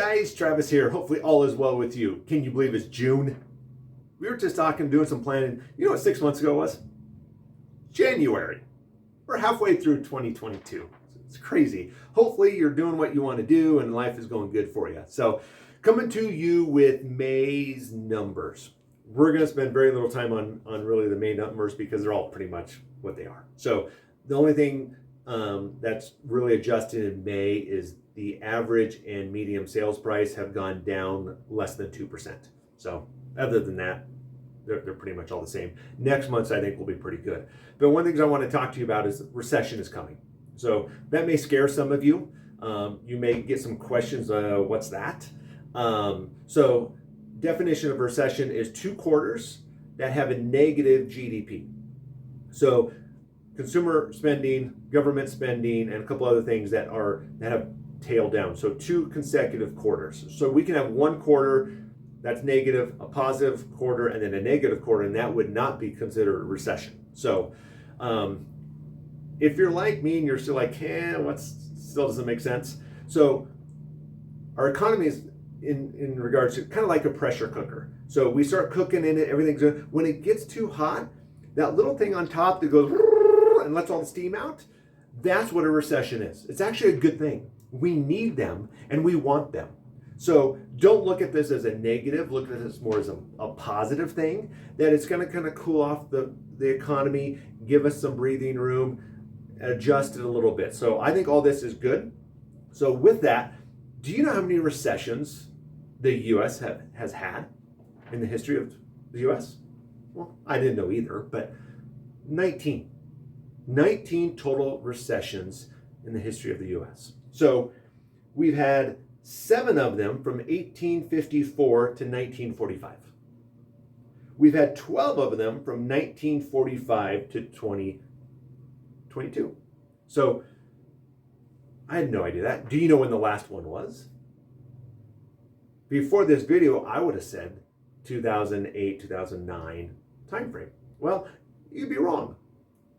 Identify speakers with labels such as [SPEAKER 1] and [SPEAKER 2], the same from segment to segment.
[SPEAKER 1] guys, Travis here. Hopefully all is well with you. Can you believe it's June? We were just talking, doing some planning. You know what 6 months ago was? January. We're halfway through 2022. It's crazy. Hopefully you're doing what you want to do and life is going good for you. So coming to you with May's numbers. We're going to spend very little time on really the May numbers because they're all pretty much what they are. So the only thing that's really adjusted in May is the average and medium sales price have gone down less than 2%. So other than that, they're pretty much all the same. Next month, I think, will be pretty good. But one of the things I want to talk to you about is recession is coming. So that may scare some of you. You may get some questions, what's that? So definition of recession is 2 quarters that have a negative GDP. So consumer spending, government spending, and a couple other things that have tailed down. So 2 consecutive quarters. So we can have 1 quarter that's negative, a positive quarter, and then a negative quarter, and that would not be considered a recession. So if you're like me and you're still like, still doesn't make sense. So our economy is in regards to kind of like a pressure cooker. So we start cooking in it, everything's good. When it gets too hot, that little thing on top that goes and lets all the steam out, that's what a recession is. It's actually a good thing. We need them and we want them. So don't look at this as a negative, look at this more as a positive thing, that it's going to kind of cool off the economy, give us some breathing room, adjust it a little bit. So I think all this is good. So with that, do you know how many recessions the U.S. has had in the history of the U.S.? Well, I didn't know either, but 19. 19 total recessions in the history of the U.S. So we've had 7 of them from 1854 to 1945. We've had 12 of them from 1945 to 2022. So I had no idea that. Do you know when the last one was? Before this video, I would have said 2008, 2009 timeframe. Well, you'd be wrong.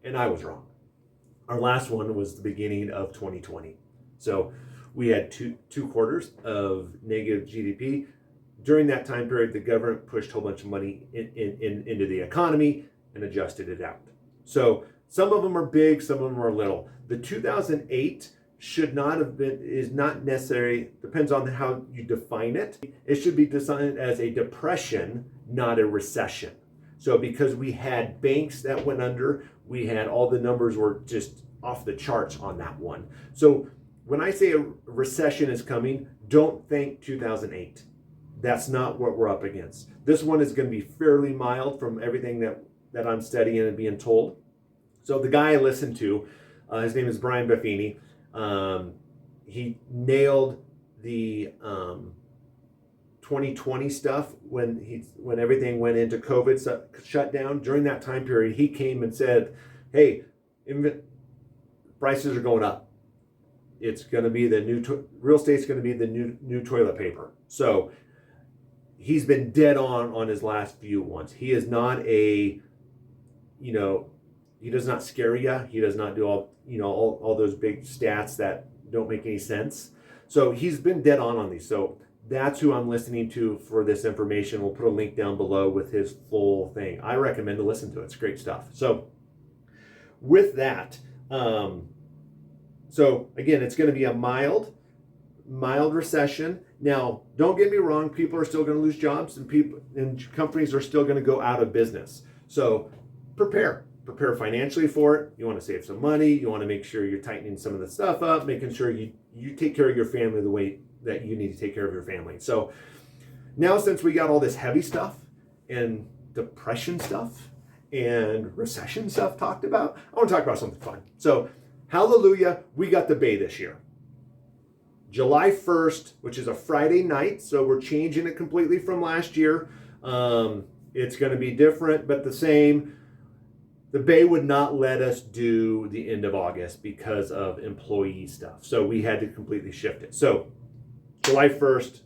[SPEAKER 1] And I was wrong. Our last one was the beginning of 2020. So we had two quarters of negative GDP. During that time period, the government pushed a whole bunch of money into the economy and adjusted it out. So some of them are big, some of them are little. The 2008 should not have been, is not necessary, depends on how you define it. It should be defined as a depression, not a recession. So because we had banks that went under, we had all the numbers were just off the charts on that one. So when I say a recession is coming, don't think 2008. That's not what we're up against. This one is going to be fairly mild from everything that I'm studying and being told. So the guy I listened to, his name is Brian Buffini. He nailed the 2020 stuff when everything went into COVID shutdown. During that time period, he came and said, "Hey, prices are going up. It's going to be the new real estate's going to be the new toilet paper." So he's been dead on his last few ones. He is not he does not scare you. He does not do all those big stats that don't make any sense. So he's been dead on these. So that's who I'm listening to for this information. We'll put a link down below with his full thing. I recommend to listen to it. It's great stuff. So with that, so again, it's going to be a mild recession. Now, don't get me wrong, people are still going to lose jobs and companies are still going to go out of business. So prepare financially for it. You want to save some money. You want to make sure you're tightening some of the stuff up, making sure you take care of your family the way that you need to take care of your family. So now, since we got all this heavy stuff and depression stuff and recession stuff talked about, I want to talk about something fun. So hallelujah, we got the Bay this year. July 1st, which is a Friday night, so we're changing it completely from last year. It's going to be different, but the same. The Bay would not let us do the end of August because of employee stuff. So we had to completely shift it. So July 1st,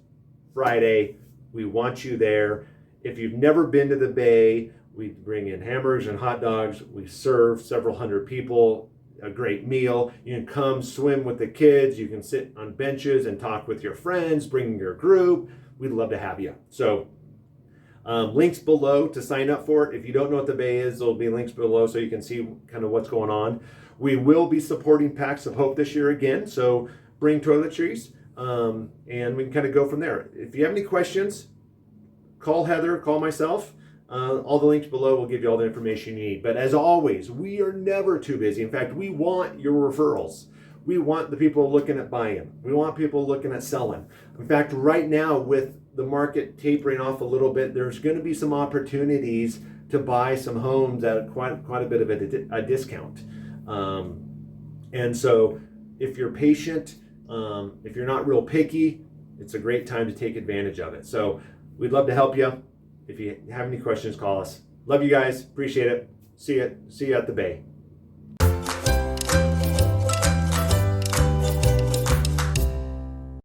[SPEAKER 1] Friday, we want you there. If you've never been to the Bay, we bring in hamburgers and hot dogs. We serve several hundred people. a great meal. You can come swim with the kids. You can sit on benches and talk with your friends, bring your group. We'd love to have you. So links below to sign up for it. If you don't know what the Bay is, there'll be links below so you can see kind of what's going on. We will be supporting Packs of Hope this year again. So bring toiletries and we can kind of go from there. If you have any questions, call Heather, call myself. All the links below will give you all the information you need. But as always, we are never too busy. In fact, we want your referrals. We want the people looking at buying. We want people looking at selling. In fact, right now with the market tapering off a little bit, there's going to be some opportunities to buy some homes at quite a bit of a discount. And so if you're patient, if you're not real picky, it's a great time to take advantage of it. So we'd love to help you. If you have any questions, call us. Love you guys. Appreciate it. See you at the Bay.